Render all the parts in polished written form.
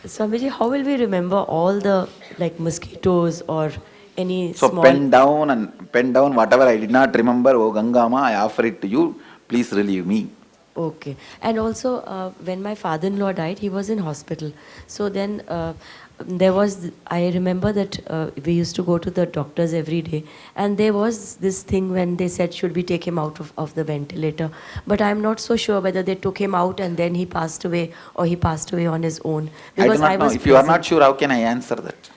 Swamiji, how will we remember all the like mosquitoes or any So small... pen down whatever I did not remember. Oh Gangama, I offer it to you. Please relieve me. Okay. And also, when my father-in-law died, he was in hospital. So then there was, I remember that we used to go to the doctors every day. And there was this thing when they said, should we take him out of the ventilator? But I'm not so sure whether they took him out and then he passed away or he passed away on his own. I do Because not know. was If you are not present. sure, how can I answer that?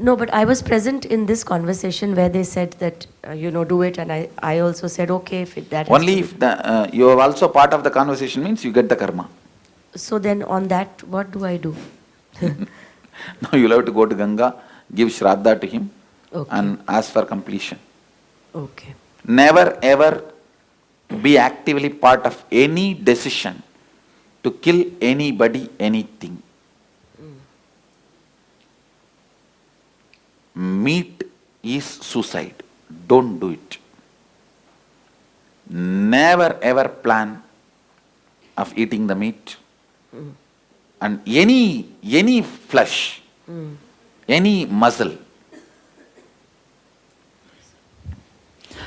No, but I was present in this conversation where they said that, do it. And I also said, okay, if that has Only to if you are also part of the conversation means you get the karma. So then on that, what do I do? Now you'll have to go to Ganga, give Shraddha to him, Okay. and ask for completion. Okay. Never ever be actively part of any decision to kill anybody, anything. Meat is suicide. Don't do it. Never ever plan of eating the meat. And any flesh, any muscle.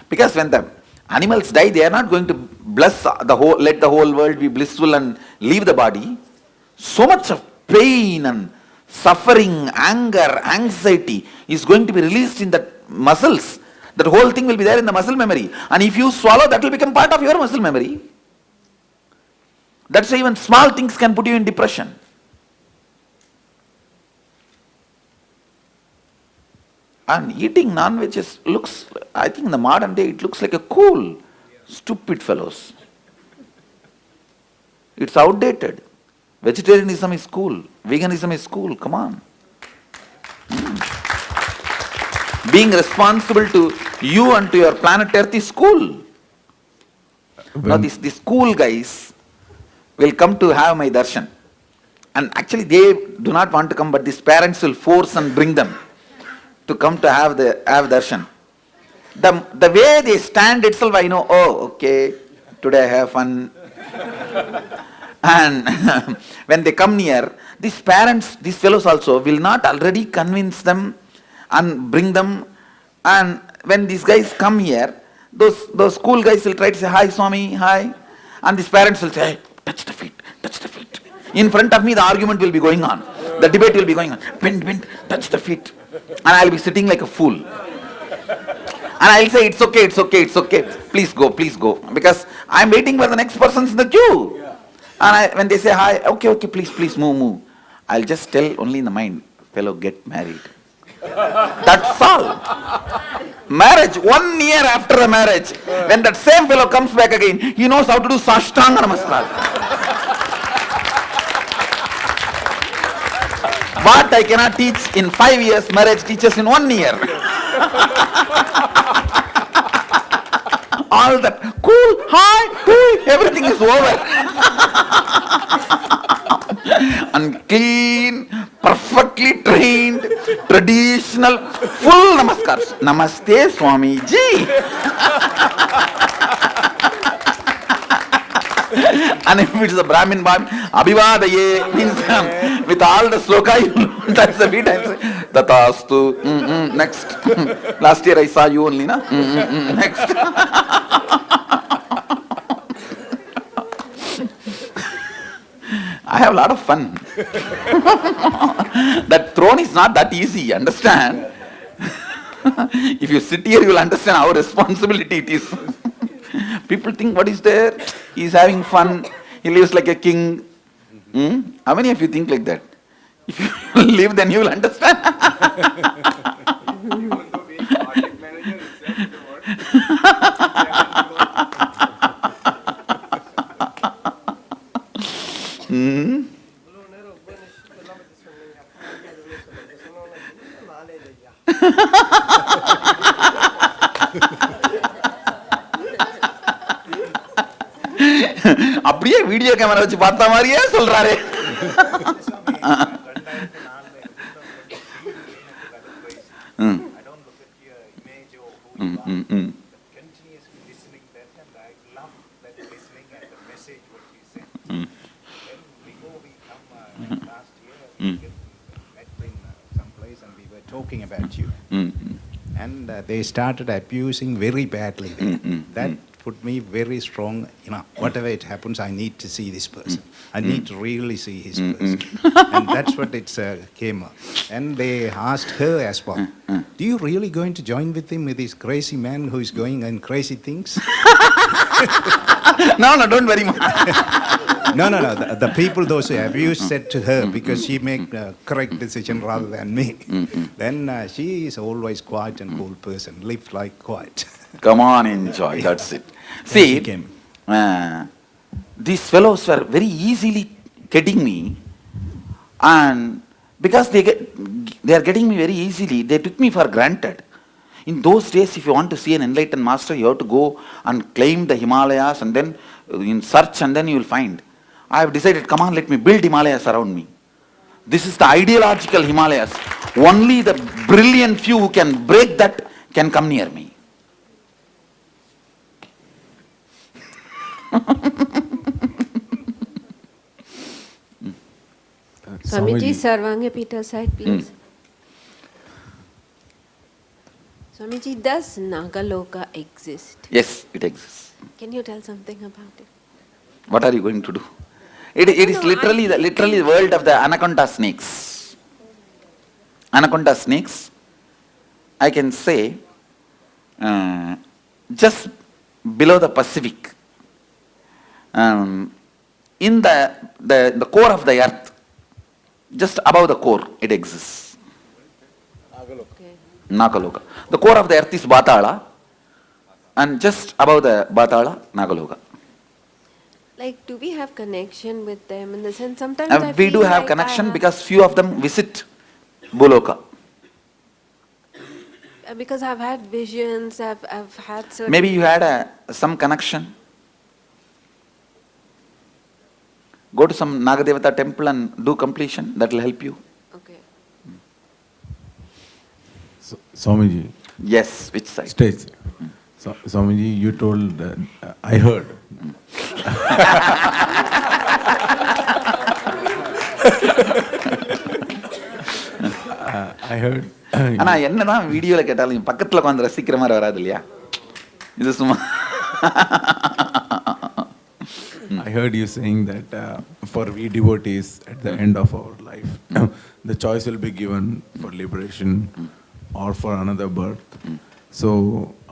Because when the animals die, they are not going to bless let the whole world be blissful and leave the body. So much of pain and suffering, anger, anxiety is going to be released in the muscles. That whole thing will be there in the muscle memory. And if you swallow, that will become part of your muscle memory. That's why even small things can put you in depression. And eating non-veg looks, I think in the modern day, it looks like a cool, stupid fellows. It's outdated. Vegetarianism is cool. Veganism is cool. Come on. Being responsible to you and to your planet Earth is cool. Now these cool guys will come to have my darshan. And actually they do not want to come, but these parents will force and bring them to come to have darshan. The way they stand itself, I know, oh, okay, today I have fun. And when they come near, these parents, these fellows also will not already convince them and bring them. And when these guys come here, those school guys will try to say, hi Swami, hi. And these parents will say, hey, touch the feet, touch the feet. In front of me, the argument will be going on. The debate will be going on. Bend, touch the feet. And I'll be sitting like a fool. And I'll say, it's okay, it's okay, it's okay. Please go, because I'm waiting for the next person's in the queue. And when they say hi, okay, please move. I'll just tell only in the mind, fellow, get married. That's all. Marriage, 1 year after the marriage, when that same fellow comes back again, he knows how to do Sashtanga Namaskar. What I cannot teach in 5 years, marriage teaches in 1 year. All that cool, hi, everything is over. And clean, perfectly trained, traditional, full namaskars. Namaste Swamiji. And if it is a Brahmin Bhavi, Abhivadaye means with all the sloka you touch the feet and say, Tatastu, next. Last year I saw you only, na? Next. I have a lot of fun. That throne is not that easy, understand? If you sit here, you will understand how responsibility it is. People think, what is there? He is having fun. He lives like a king. How many of you think like that? If you live, then you will understand. அப்படியே video camera வச்சு பார்த்த மாதிரியே சொல்றாரு. talking about you. Mm-mm. And they started abusing very badly there. That put me very strong, whatever it happens, I need to see this person. I need to really see his person. And that's what it came up. And they asked her as well, do you really going to join with him, with this crazy man who is going on crazy things? No, don't worry. No. The people those who abused said to her, because she make a correct decision rather than me. Then she is always quiet and cool person, live like quiet. Come on, enjoy. That's it. Then she See, came. These fellows were very easily getting me, and because they are getting me very easily, they took me for granted. In those days, if you want to see an enlightened master, you have to go and claim the Himalayas and then in search, and then you will find. I have decided, come on, let me build Himalayas around me. This is the ideological Himalayas. Only the brilliant few who can break that can come near me. Swamiji, Sarvanga Peter side, please. Swamiji, does Nagaloka exist? Yes, it exists. Can you tell something about it? What are you going to do? It is literally the world of the anaconda snakes. Anaconda snakes, I can say, just below the Pacific, in the core of the earth, just above the core, it exists. Nagaloka. The core of the earth is Batala, and just above the Batala, Nagaloka. Like, do we have connection with them in the sense sometimes I We do feel have like connection because few of them visit Boloka. Because I've had visions, I've had certain... Maybe you had some connection. Go to some Nagadevata temple and do completion. That will help you. Okay. So, Swamiji. Yes, which side? Stage. So, Swamiji, you told, I heard. I heard. ஆனா என்னதான் வீடியோல கேட்டாலும் பக்கத்துல உட்கார்ந்து ரசிக்கிற மாதிரி வராது இல்லையா? இது சும்மா I heard you saying that for we devotees at the end of our life, the choice will be given for liberation or for another birth. So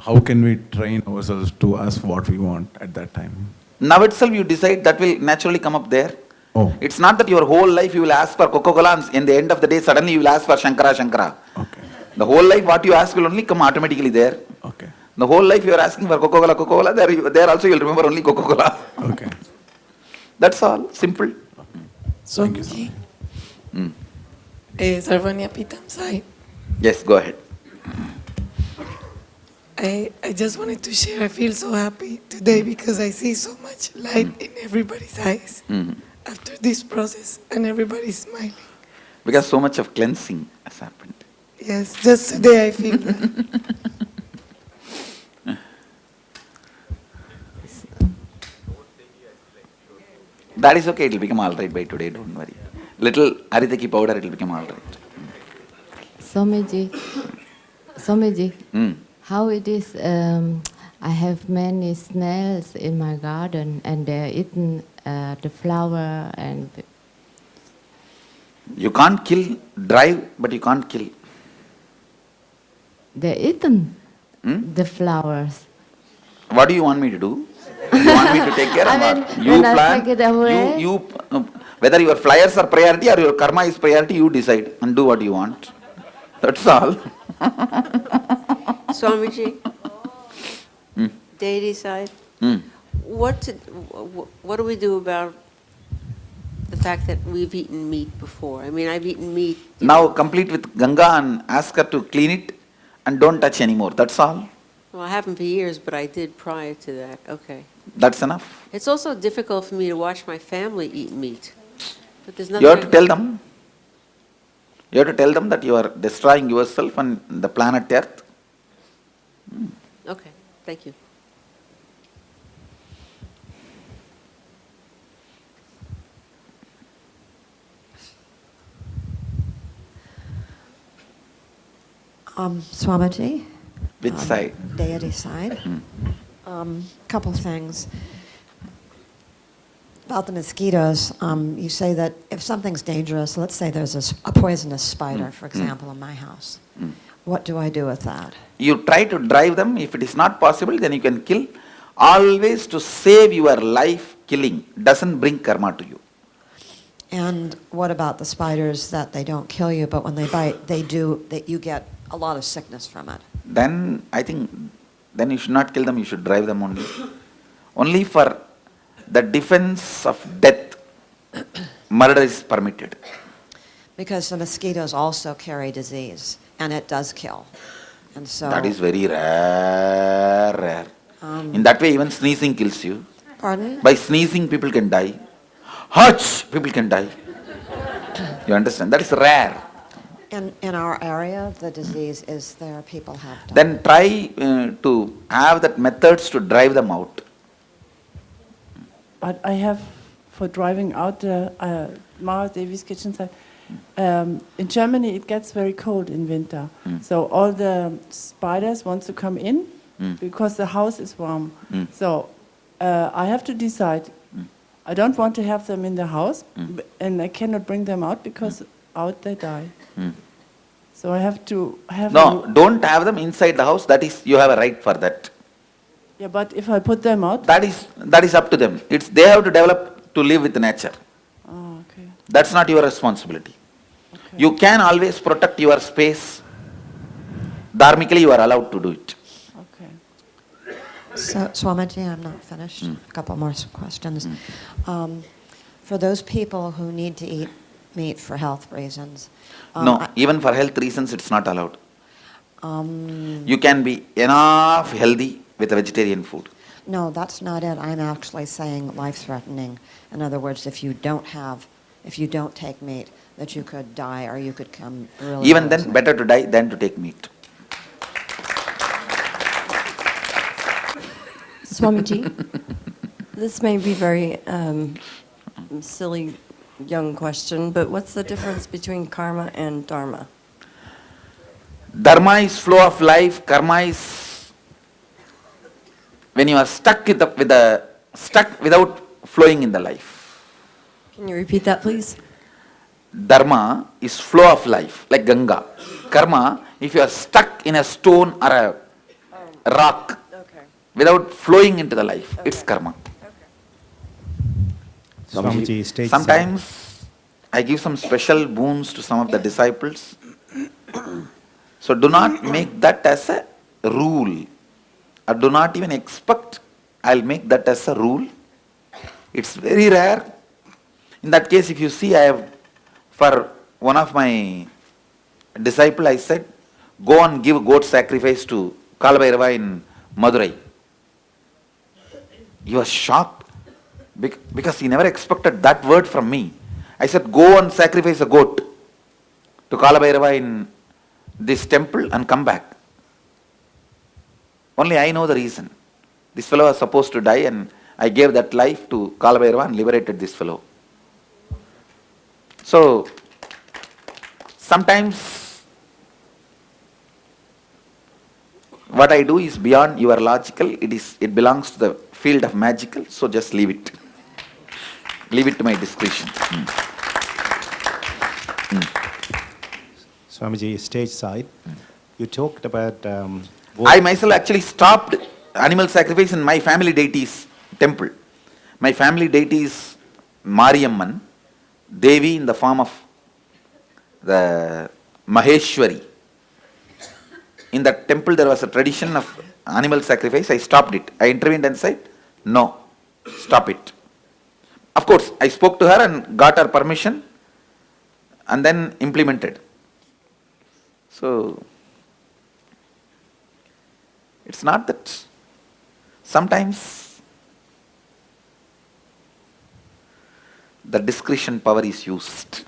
how can we train ourselves to ask what we want at that time? Now itself you decide, that will naturally come up there. Oh. It's not that your whole life you will ask for Coca-Cola and in the end of the day suddenly you will ask for Shankara. Okay. The whole life what you ask will only come automatically there. Okay. The whole life you are asking for Coca-Cola, there also you will remember only Coca-Cola. Okay. That's all, simple. Swamiji, Sarvanya Pitam side. Yes, go ahead. I just wanted to share, I feel so happy today because I see so much light in everybody's eyes after this process and everybody's smiling. Because so much of cleansing has happened. Yes, just today I feel that. That is okay, it will become alright by today, don't worry. Little Aritaki powder, it will become alright. Swamiji, how it is, I have many snails in my garden and they're eating the flower and... You can't kill, drive, but you can't kill. They're eating the flowers. What do you want me to do? You want me to take care of what? You when I take it away. Whether your flyers are priority or your karma is priority, you decide and do what you want. That's all. Swamiji, deity side, what do we do about the fact that we've eaten meat before? I mean, I've eaten meat. Now complete with Ganga and ask her to clean it and don't touch anymore. That's all. Well, I haven't for years, but I did prior to that. Okay. That's enough. It's also difficult for me to watch my family eat meat. But there's nothing. You have to tell them. You have to tell them that you are destroying yourself and the planet Earth. Okay, thank you. Swamiji. Which side? Deity side. Couple things. About the mosquitoes, you say that if something's dangerous, let's say there's a poisonous spider, for example, in my house. What do I do with that? You try to drive them. If it is not possible, then you can kill. Always to save your life, killing doesn't bring karma to you. And what about the spiders that they don't kill you, but when they bite, that you get a lot of sickness from it? Then I think, then you should not kill them, you should drive them only. Only for the defense of death, murder is permitted. Because the mosquitoes also carry disease, and it does kill. And so That is very rare. In that way, even sneezing kills you. Pardon? By sneezing, people can die. Hutch, people can die. You understand? That is rare. In our area, the disease is there. People have died. Then try to have that methods to drive them out. But I have, for driving out the Mara Devi's kitchen side, in Germany it gets very cold in winter. So all the spiders want to come in because the house is warm. So I have to decide. I don't want to have them in the house, and I cannot bring them out because out they die. So I have to have No, don't have them inside the house. That is, you have a right for that. Yeah, but if I put them out... That is up to them. They have to develop to live with nature. Oh, okay. That's not your responsibility. Okay. You can always protect your space. Dharmically, you are allowed to do it. Okay. So, Swamiji, I'm not finished. A couple more questions. For those people who need to eat meat for health reasons. No, even for health reasons, it's not allowed. You can be enough healthy with a vegetarian food. No, that's not it. I'm actually saying life-threatening. In other words, if you don't take meat, that you could die or you could come really Even close. then, better to die than to take meat. Swamiji, this may be very silly young question, but what's the difference between karma and dharma? Dharma is flow of life. Karma is when you are stuck stuck without flowing in the life. Can you repeat that, please? Dharma is flow of life, like Ganga. Karma, if you are stuck in a stone or a rock without flowing into the life, it's karma. Swamiji, stage Sometimes I give some special boons to some of the disciples. So do not make that as a rule. Or do not even expect I'll make that as a rule. It's very rare. In that case, if you see, for one of my disciples, I said, go and give goat sacrifice to Kalabhairava in Madurai. He was shocked because he never expected that word from me. I said, go and sacrifice a goat to Kalabhairava in this temple and come back. Only I know the reason. This fellow was supposed to die and I gave that life to Kalabhairava and liberated this fellow. So, sometimes what I do is beyond your logical, it belongs to the field of magical, so just leave it. Leave it to my discretion. Swamiji, stage side, you talked about... I myself actually stopped animal sacrifice in my family deity's temple. My family deity is Mariamman, Devi in the form of the Maheshwari. In that temple there was a tradition of animal sacrifice. I stopped it. I intervened and said, no, stop it. Of course, I spoke to her and got her permission and then implemented. So, it's not that sometimes the discretion power is used.